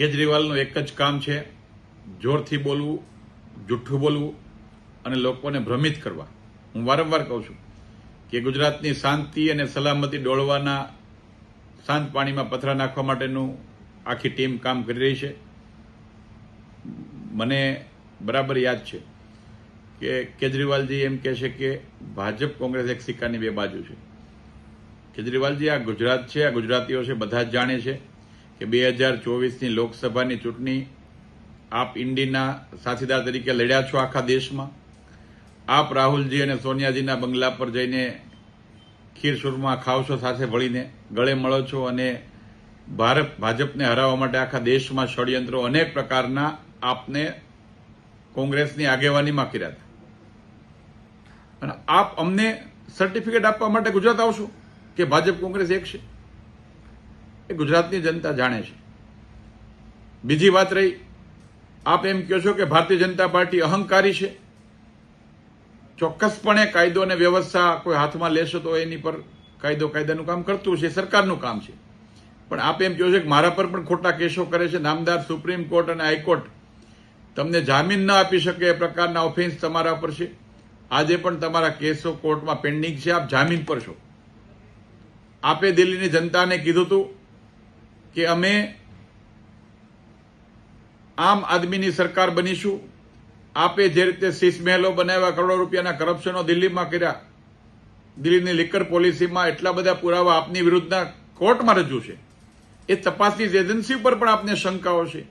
કેજરીવાલનું એક જ કામ છે, જોરથી બોલવું, જુઠ્ઠું બોલવું અને લોકોને ભ્રમિત કરવા. હું વારંવાર કહું છું કે ગુજરાતની શાંતિ અને સલામતી ડોળવાના શાંત પાણીમાં પથરા નાખવા માટેનું આખી ટીમ કામ કરી રહી છે. મને બરાબર યાદ છે કે કેજરીવાલજી એમ કહે છે કે ભાજપ કોંગ્રેસ એક સિક્કાની બે બાજુ છે. કેજરીવાલજી, આ ગુજરાત છે, આ ગુજરાતીઓ છે, બધા જ જાણે છે કે 2024ની લોકસભાની ચૂંટણી આપ ઇન્ડીના સાથીદાર તરીકે લડ્યા છો આખા દેશમાં. આપ રાહુલજી અને સોનિયાજીના બંગલા પર જઈને ખીર સુરમા ખાવ છો, સાથે ભળીને ગળે મળો છો અને ભાજપને હરાવવા માટે આખા દેશમાં ષડયંત્રો અનેક પ્રકારના આપને કોંગ્રેસની આગેવાનીમાં કર્યા હતા. અને આપ અમને સર્ટિફિકેટ આપવા માટે ગુજરાત આવશો કે ભાજપ કોંગ્રેસ એક છે? એ ગુજરાતની જનતા જાણે છે. બીજી વાત રહી, આપ એમ કહો છો કે ભારતીય જનતા પાર્ટી અહંકારી છે. ચોક્કસપણે કાયદો અને વ્યવસ્થા કોઈ હાથમાં લેશો તો એની પર કાયદાનું કામ કરતું છે, સરકારનું કામ છે. પણ આપ એમ કહો છો કે મારા પર પણ ખોટા કેસો કરે છે. નામદાર સુપ્રીમ કોર્ટ અને હાઈકોર્ટ તમને જામીન ન આપી શકે એ પ્રકારના ઓફેન્સ તમારા પર છે. આજે પણ તમારા કેસો કોર્ટમાં પેન્ડિંગ છે, આપ જામીન પર છો. આપે દિલ્હીની જનતાને કીધું હતું કે અમે આમ આદમીની સરકાર બનીશું. આપે જે રીતે શીશ મહેલો બનાવ્યા, કરોડો રૂપિયાના કરપ્શનો દિલ્હીમાં કર્યા, દિલ્હીની લિકર પોલિસીમાં એટલા બધા પુરાવા આપની વિરુદ્ધના કોર્ટમાં રજૂ છે. એ તપાસની એજન્સી પર પણ આપને શંકાઓ છે.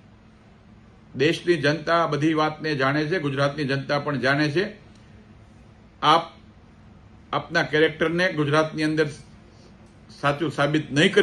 દેશની જનતા બધી વાતને જાણે છે, ગુજરાતની જનતા પણ જાણે છે. આપ આપના કેરેક્ટરને ગુજરાતની અંદર સાચું સાબિત નહીં કરી